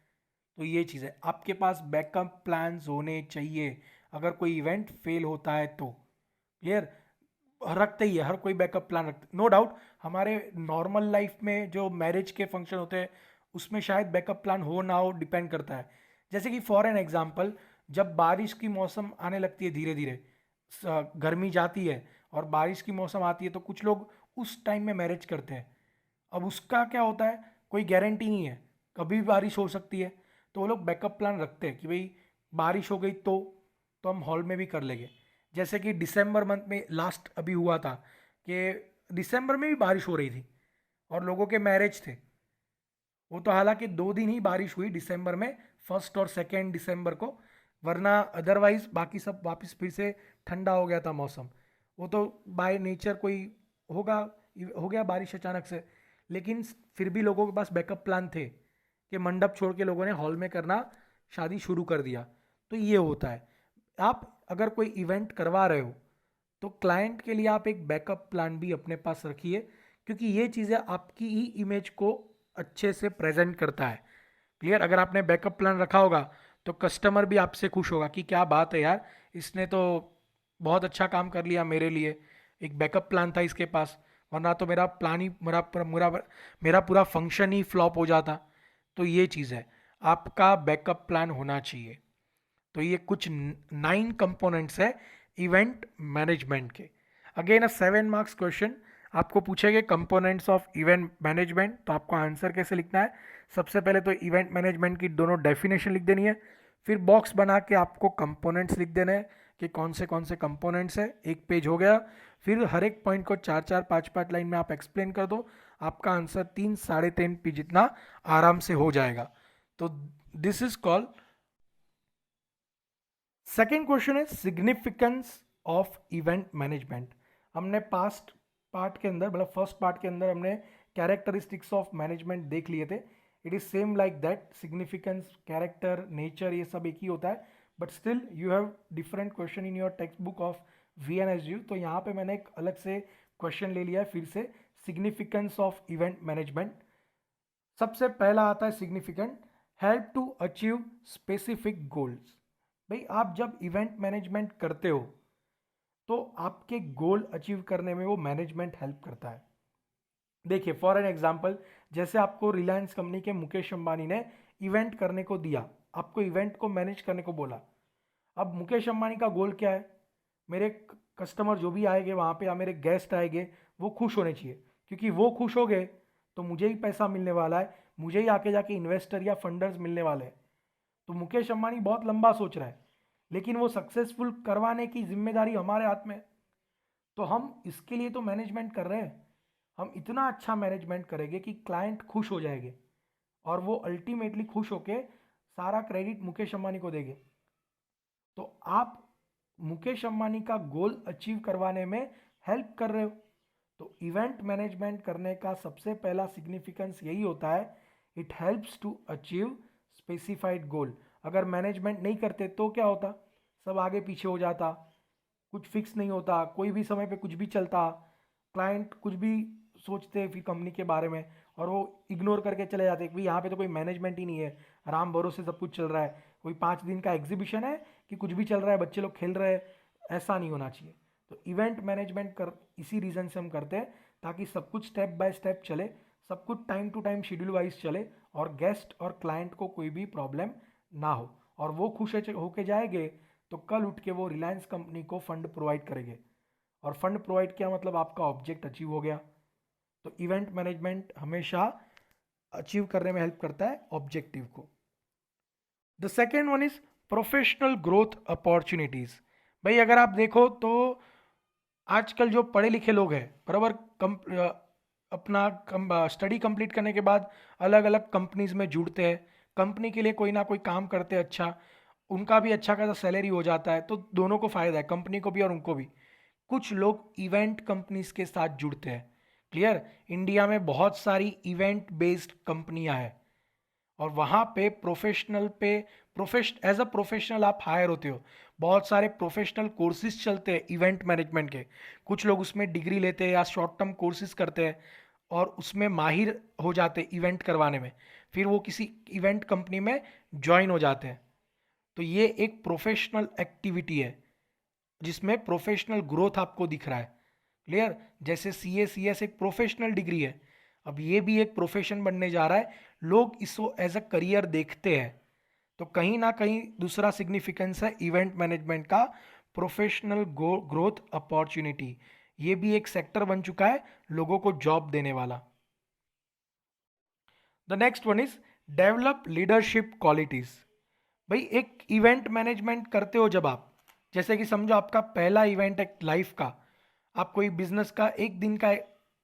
तो ये चीज़ है, आपके पास बैकअप प्लान्स होने चाहिए अगर कोई इवेंट फेल होता है तो, क्लियर। रखते ही है, हर कोई बैकअप प्लान रखते, नो डाउट। हमारे नॉर्मल लाइफ में जो मैरिज के फंक्शन होते हैं उसमें शायद बैकअप प्लान हो ना हो, डिपेंड करता है। जैसे कि फॉर एन एग्जांपल, जब बारिश की मौसम आने लगती है धीरे धीरे, गर्मी जाती है और बारिश की मौसम आती है, तो कुछ लोग उस टाइम में मैरिज करते हैं। अब उसका क्या होता है, कोई गारंटी नहीं है, कभी भी बारिश हो सकती है। तो वो लोग बैकअप प्लान रखते हैं कि भाई बारिश हो गई तो हम हॉल में भी कर लेंगे। जैसे कि दिसंबर मंथ में लास्ट अभी हुआ था कि दिसंबर में भी बारिश हो रही थी और लोगों के मैरिज थे। वो तो हालांकि 2 दिन ही बारिश हुई दिसंबर में, 1 और 2 दिसंबर को, वरना अदरवाइज बाकी सब वापस फिर से ठंडा हो गया था मौसम। वो तो बाय नेचर कोई होगा, हो गया बारिश अचानक से। लेकिन फिर भी लोगों के पास बैकअप प्लान थे कि मंडप छोड़ के लोगों ने हॉल में करना शादी शुरू कर दिया। तो ये होता है, आप अगर कोई इवेंट करवा रहे हो तो क्लाइंट के लिए आप एक बैकअप प्लान भी अपने पास रखिए, क्योंकि ये चीज़ें आपकी ही इमेज को अच्छे से प्रेजेंट करता है। क्लियर? अगर आपने बैकअप प्लान रखा होगा तो कस्टमर भी आपसे खुश होगा कि क्या बात है यार, इसने तो बहुत अच्छा काम कर लिया मेरे लिए, एक बैकअप प्लान था इसके पास, वरना तो मेरा प्लान ही मेरा पूरा फंक्शन ही फ्लॉप हो जाता। तो ये चीज़ है, आपका बैकअप प्लान होना चाहिए। तो ये कुछ 9 कंपोनेंट्स है इवेंट मैनेजमेंट के। अगेन अ 7 मार्क्स क्वेश्चन, आपको पूछेंगे कंपोनेंट्स ऑफ इवेंट मैनेजमेंट, तो आपको आंसर कैसे लिखना है? सबसे पहले तो इवेंट मैनेजमेंट की दोनों डेफिनेशन लिख देनी है, फिर बॉक्स बना के आपको कंपोनेंट्स लिख देने हैं कि कौन से कंपोनेंट्स है। एक पेज हो गया, फिर हर एक पॉइंट को 4-4 5-5 लाइन में आप एक्सप्लेन कर दो, आपका आंसर 3-3.5 पेज जितना आराम से हो जाएगा। तो this is called. Second question है सिग्निफिकेंस ऑफ इवेंट मैनेजमेंट। हमने पास्ट पार्ट के अंदर, मतलब फर्स्ट पार्ट के अंदर हमने कैरेक्टरिस्टिक्स ऑफ मैनेजमेंट देख लिए थे। It is same like that, significance, character, nature, ये सब एक ही होता है, but still you have different question in your text book of VNSU। तो यहाँ पे मैंने एक अलग से क्वेश्चन ले लिया है फिर से, सिग्निफिकेंस ऑफ इवेंट मैनेजमेंट। सबसे पहला आता है significant, help to achieve specific goals. भाई आप जब इवेंट मैनेजमेंट करते हो तो आपके गोल अचीव करने में वो मैनेजमेंट हेल्प करता है। देखिए फॉर एन एग्जांपल, जैसे आपको रिलायंस कंपनी के मुकेश अंबानी ने इवेंट करने को दिया, आपको इवेंट को मैनेज करने को बोला। अब मुकेश अंबानी का गोल क्या है? मेरे कस्टमर जो भी आएंगे वहाँ पे, या मेरे गेस्ट आएंगे, वो खुश होने चाहिए, क्योंकि वो खुश हो गए तो मुझे ही पैसा मिलने वाला है, मुझे ही आके जाके इन्वेस्टर या फंडर्स मिलने वाले हैं। तो मुकेश अंबानी बहुत लंबा सोच रहा है, लेकिन वो सक्सेसफुल करवाने की जिम्मेदारी हमारे हाथ में है। तो हम इसके लिए तो मैनेजमेंट कर रहे हैं, हम इतना अच्छा मैनेजमेंट करेंगे कि क्लाइंट खुश हो जाएंगे और वो अल्टीमेटली खुश होके सारा क्रेडिट मुकेश अंबानी को देंगे। तो आप मुकेश अंबानी का गोल अचीव करवाने में हेल्प कर रहे हो। तो इवेंट मैनेजमेंट करने का सबसे पहला सिग्निफिकेंस यही होता है, it helps to achieve specified goal. अगर मैनेजमेंट नहीं करते तो क्या होता? सब आगे पीछे हो जाता, कुछ फिक्स नहीं होता, कोई भी समय पे कुछ भी चलता, क्लाइंट कुछ भी सोचते फिर कंपनी के बारे में और वो इग्नोर करके चले जाते कि भाई यहाँ पे तो कोई मैनेजमेंट ही नहीं है, आराम भरोसे सब कुछ चल रहा है, कोई 5 दिन का एग्जीबिशन है कि कुछ भी चल रहा है, बच्चे लोग खेल रहे हैं। ऐसा नहीं होना चाहिए। तो इवेंट मैनेजमेंट कर इसी रीज़न से हम करते हैं, ताकि सब कुछ स्टेप बाय स्टेप चले, सब कुछ time to time schedule wise चले, और गेस्ट और क्लाइंट को कोई भी प्रॉब्लम ना हो, और वो खुश होके जाएंगे तो कल उठ के वो रिलायंस कंपनी को फंड प्रोवाइड करेंगे, और फंड प्रोवाइड किया मतलब आपका ऑब्जेक्ट अचीव हो गया। तो इवेंट मैनेजमेंट हमेशा अचीव करने में हेल्प करता है ऑब्जेक्टिव को। The second one is professional growth opportunities. भाई अगर आप देखो तो आजकल जो पढ़े लिखे लोग हैं, बराबर, अपना स्टडी कंप्लीट करने के बाद अलग अलग कंपनीज में जुड़ते हैं, कंपनी के लिए कोई ना कोई काम करते हैं, अच्छा उनका भी अच्छा खासा सैलरी हो जाता है, तो दोनों को फ़ायदा है, कंपनी को भी और उनको भी। कुछ लोग इवेंट कंपनीज के साथ जुड़ते हैं। क्लियर? इंडिया में बहुत सारी इवेंट बेस्ड कंपनियां हैं, और वहाँ पे एज अ प्रोफेशनल आप हायर होते हो। बहुत सारे प्रोफेशनल कोर्सेज चलते हैं इवेंट मैनेजमेंट के, कुछ लोग उसमें डिग्री लेते हैं या शॉर्ट टर्म कोर्सेज करते हैं और उसमें माहिर हो जाते हैं इवेंट करवाने में, फिर वो किसी इवेंट कंपनी में ज्वाइन हो जाते हैं। तो ये एक प्रोफेशनल एक्टिविटी है जिसमें प्रोफेशनल ग्रोथ आपको दिख रहा है। क्लियर? जैसे CS एक प्रोफेशनल डिग्री है, अब ये भी एक प्रोफेशन बनने जा रहा है, लोग इसको एज अ करियर देखते हैं। तो कहीं ना कहीं दूसरा सिग्निफिकेंस है इवेंट मैनेजमेंट का, प्रोफेशनल ग्रोथ अपॉर्चुनिटी। ये भी एक सेक्टर बन चुका है लोगों को जॉब देने वाला। The next one is develop leadership qualities. भाई एक इवेंट मैनेजमेंट करते हो जब आप, जैसे कि समझो आपका पहला इवेंट है लाइफ का, आप कोई बिजनेस का एक दिन का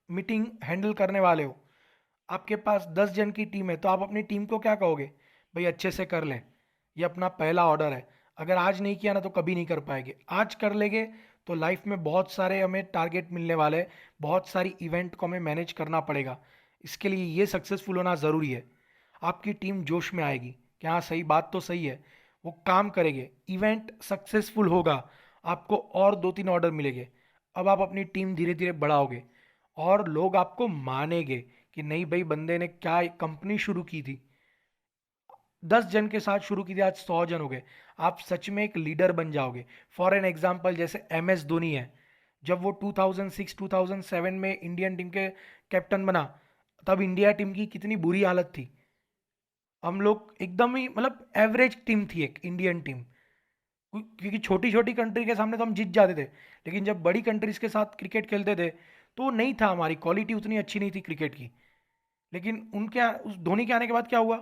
मीटिंग हैंडल करने वाले हो, आपके पास 10 जन की टीम है, तो आप अपनी टीम को क्या कहोगे? भाई अच्छे से कर लें, ये अपना पहला ऑर्डर है, अगर आज नहीं किया ना तो कभी नहीं कर पाएंगे, आज कर लेंगे तो लाइफ में बहुत सारे हमें टारगेट मिलने वाले हैं, बहुत सारी इवेंट को हमें मैनेज करना पड़ेगा, इसके लिए ये सक्सेसफुल होना ज़रूरी है। आपकी टीम जोश में आएगी कि हाँ सही बात तो सही है, वो काम करेंगे, इवेंट सक्सेसफुल होगा, आपको और 2-3 ऑर्डर मिलेंगे। अब आप अपनी टीम धीरे धीरे बढ़ाओगे और लोग आपको मानेंगे कि नहीं भाई बंदे ने क्या कंपनी शुरू की थी, 10 जन के साथ शुरू की थी, आज 100 जन हो गए। आप सच में एक लीडर बन जाओगे। फॉर एन एग्जाम्पल, जैसे MS धोनी है, जब वो 2006-2007 में इंडियन टीम के कैप्टन बना, तब इंडिया टीम की कितनी बुरी हालत थी। हम लोग एकदम ही मतलब एवरेज टीम थी एक इंडियन टीम, क्योंकि छोटी छोटी कंट्री के सामने तो हम जीत जाते थे, लेकिन जब बड़ी कंट्रीज के साथ क्रिकेट खेलते थे तो वो नहीं था, हमारी क्वालिटी उतनी अच्छी नहीं थी क्रिकेट की। लेकिन उस धोनी के आने के बाद क्या हुआ,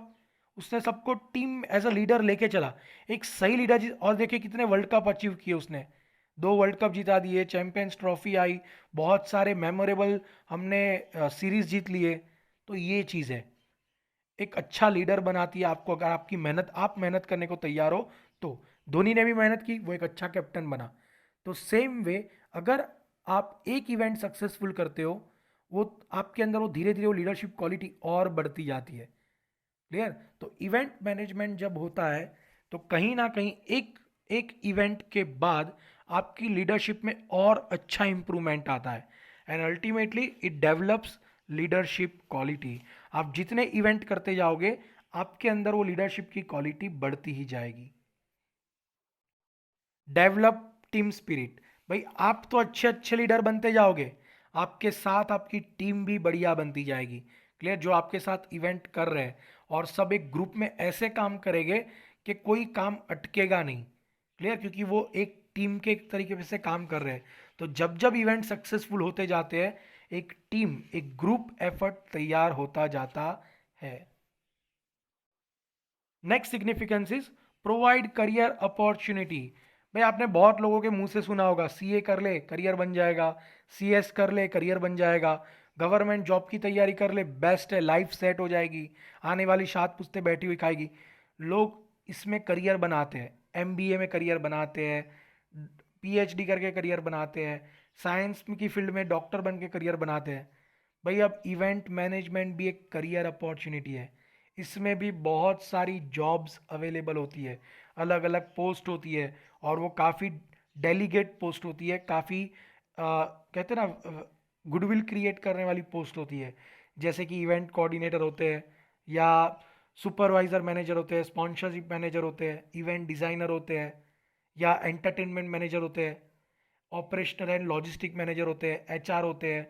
उसने सबको टीम एज अ लीडर लेके चला, एक सही लीडर। और देखिए कितने वर्ल्ड कप अचीव किए उसने, 2 वर्ल्ड कप जिता दिए, चैंपियंस ट्रॉफी आई, बहुत सारे मेमोरेबल हमने सीरीज जीत लिए। तो ये चीज़ है, एक अच्छा लीडर बनाती है आपको, अगर आपकी मेहनत, आप मेहनत करने को तैयार हो तो। धोनी ने भी मेहनत की, वो एक अच्छा कैप्टन बना। तो सेम वे, अगर आप एक इवेंट सक्सेसफुल करते हो, वो आपके अंदर वो धीरे धीरे वो लीडरशिप क्वालिटी और बढ़ती जाती है। क्लियर? तो इवेंट मैनेजमेंट जब होता है तो कहीं ना कहीं एक एक इवेंट के बाद आपकी लीडरशिप में और अच्छा इंप्रूवमेंट आता है, and ultimately it develops leadership quality. आप जितने इवेंट करते जाओगे, आपके अंदर वो लीडरशिप की क्वालिटी बढ़ती ही जाएगी। Develop team spirit. भाई आप तो अच्छे अच्छे लीडर बनते जाओगे, आपके साथ आपकी टीम भी बढ़िया बनती जाएगी। क्लियर? जो आपके साथ इवेंट कर रहे हैं, और सब एक ग्रुप में ऐसे काम करेंगे कि कोई काम अटकेगा नहीं। क्लियर? क्योंकि वो एक टीम के एक तरीके से काम कर रहे हैं। तो जब जब इवेंट सक्सेसफुल होते जाते हैं, एक टीम, एक ग्रुप एफर्ट तैयार होता जाता है। Next significance is provide career opportunity. भाई आपने बहुत लोगों के मुंह से सुना होगा, CA कर ले करियर बन जाएगा, CS कर ले करियर बन जाएगा, गवर्नमेंट जॉब की तैयारी कर ले बेस्ट है, लाइफ सेट हो जाएगी, आने वाली 7 पुश्तें बैठी हुई खाएगी। लोग इसमें करियर बनाते हैं, MBA में करियर बनाते हैं, PhD करके करियर बनाते हैं, साइंस की फील्ड में डॉक्टर बन के करियर बनाते हैं। भाई अब इवेंट मैनेजमेंट भी एक करियर अपॉर्चुनिटी है। इसमें भी बहुत सारी जॉब्स अवेलेबल होती है, अलग अलग पोस्ट होती है, और वो काफ़ी डेलीगेट पोस्ट होती है, काफ़ी कहते हैं ना, गुडविल क्रिएट करने वाली पोस्ट होती है। जैसे कि इवेंट कोऑर्डिनेटर होते हैं, या सुपरवाइजर मैनेजर होते हैं, स्पॉन्सरशिप मैनेजर होते हैं, इवेंट डिज़ाइनर होते हैं, या एंटरटेनमेंट मैनेजर होते हैं, ऑपरेशनल एंड लॉजिस्टिक मैनेजर होते हैं, HR होते हैं।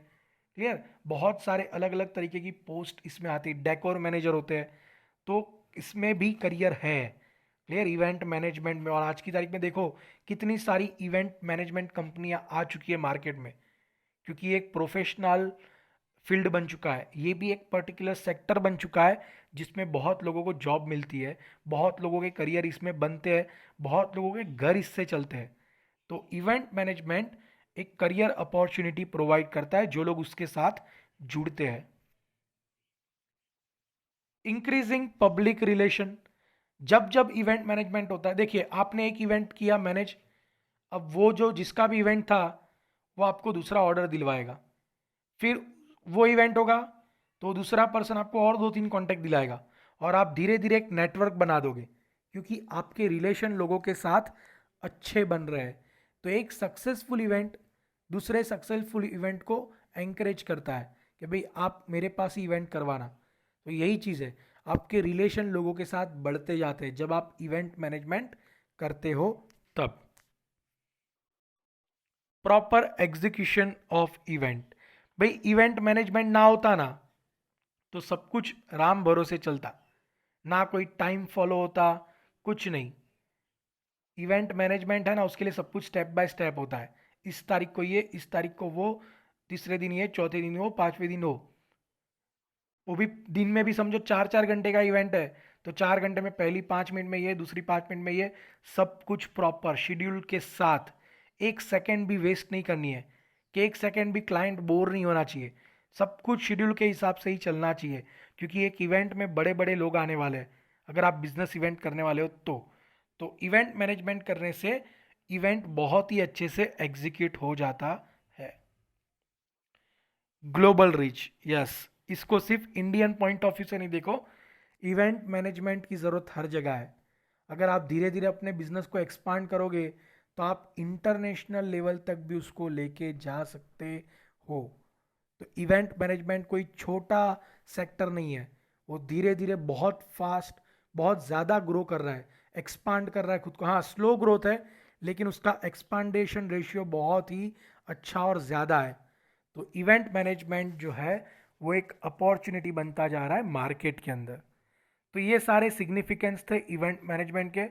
क्लियर? बहुत सारे अलग अलग तरीके की पोस्ट इसमें आती है, डेकोर मैनेजर होते हैं। तो इसमें भी करियर है। क्लियर? इवेंट मैनेजमेंट में, और आज की तारीख में देखो कितनी सारी इवेंट मैनेजमेंट कंपनियां आ चुकी है मार्केट में, क्योंकि एक प्रोफेशनल फील्ड बन चुका है, ये भी एक पर्टिकुलर सेक्टर बन चुका है जिसमें बहुत लोगों को जॉब मिलती है, बहुत लोगों के करियर इसमें बनते हैं, बहुत लोगों के घर इससे चलते हैं। तो इवेंट मैनेजमेंट एक करियर अपॉर्चुनिटी प्रोवाइड करता है जो लोग उसके साथ जुड़ते हैं। Increasing public relation. जब जब इवेंट मैनेजमेंट होता है, देखिए आपने एक इवेंट किया मैनेज, अब वो जो जिसका भी इवेंट था, वो आपको दूसरा ऑर्डर दिलवाएगा, फिर वो इवेंट होगा तो दूसरा पर्सन आपको और 2-3 कांटेक्ट दिलाएगा, और आप धीरे धीरे एक नेटवर्क बना दोगे, क्योंकि आपके रिलेशन लोगों के साथ अच्छे बन रहे हैं। तो एक सक्सेसफुल इवेंट दूसरे सक्सेसफुल इवेंट को एंकरेज करता है कि भाई आप मेरे पास ही इवेंट करवाना। तो यही चीज़ है, आपके रिलेशन लोगों के साथ बढ़ते जाते हैं जब आप इवेंट मैनेजमेंट करते हो तब। Proper execution of event. भाई इवेंट मैनेजमेंट ना होता ना, तो सब कुछ राम भरोसे चलता, ना कोई टाइम फॉलो होता, कुछ नहीं। इवेंट मैनेजमेंट है ना, उसके लिए सब कुछ स्टेप बाय स्टेप होता है। इस तारीख को ये, इस तारीख को वो, तीसरे दिन ये, चौथे दिन वो, 5वें दिन वो। वो भी दिन में भी समझो 4-4 घंटे का इवेंट है, तो 4 घंटे में पहली 5 मिनट में ये, दूसरी 5 मिनट में ये, सब कुछ प्रॉपर शेड्यूल के साथ। एक सेकेंड भी वेस्ट नहीं करनी है, कि एक सेकेंड भी क्लाइंट बोर नहीं होना चाहिए। सब कुछ शेड्यूल के हिसाब से ही चलना चाहिए, क्योंकि एक इवेंट में बड़े बड़े लोग आने वाले हैं, अगर आप बिजनेस इवेंट करने वाले हो तो इवेंट मैनेजमेंट करने से इवेंट बहुत ही अच्छे से एग्जीक्यूट हो जाता है। ग्लोबल रीच, यस, इसको सिर्फ इंडियन पॉइंट ऑफ व्यू से नहीं देखो, इवेंट मैनेजमेंट की ज़रूरत हर जगह है। अगर आप धीरे धीरे अपने बिजनेस को एक्सपांड करोगे तो आप इंटरनेशनल लेवल तक भी उसको लेके जा सकते हो। तो इवेंट मैनेजमेंट कोई छोटा सेक्टर नहीं है, वो धीरे धीरे बहुत फास्ट, बहुत ज़्यादा ग्रो कर रहा है, एक्सपांड कर रहा है खुद को। हाँ, स्लो ग्रोथ है लेकिन उसका एक्सपांडेशन रेशियो बहुत ही अच्छा और ज़्यादा है। तो इवेंट मैनेजमेंट जो है वो एक अपॉर्चुनिटी बनता जा रहा है मार्केट के अंदर। तो ये सारे सिग्निफिकेंस थे इवेंट मैनेजमेंट के।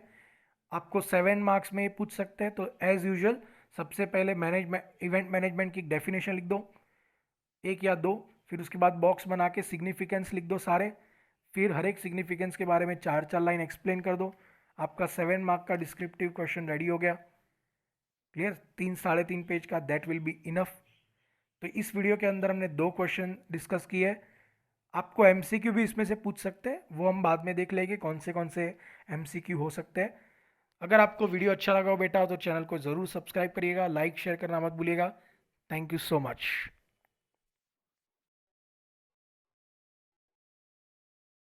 आपको 7 मार्क्स में ये पूछ सकते हैं। तो एज यूजुअल सबसे पहले इवेंट मैनेजमेंट की डेफिनेशन लिख दो, एक या दो, फिर उसके बाद बॉक्स बना के सिग्निफिकेंस लिख दो सारे, फिर हर एक सिग्निफिकेंस के बारे में 4 4 लाइन एक्सप्लेन कर दो। आपका 7 मार्क का डिस्क्रिप्टिव क्वेश्चन रेडी हो गया। क्लियर, 3 3.5 पेज का, दैट विल बी इनफ। तो इस वीडियो के अंदर हमने 2 क्वेश्चन डिस्कस किए। आपको एमसीक्यू भी इसमें से पूछ सकते हैं, वो हम बाद में देख लेंगे कौन से एमसीक्यू हो सकते हैं। अगर आपको वीडियो अच्छा लगा हो बेटा तो चैनल को ज़रूर सब्सक्राइब करिएगा, लाइक शेयर करना मत भूलिएगा। Thank you so much.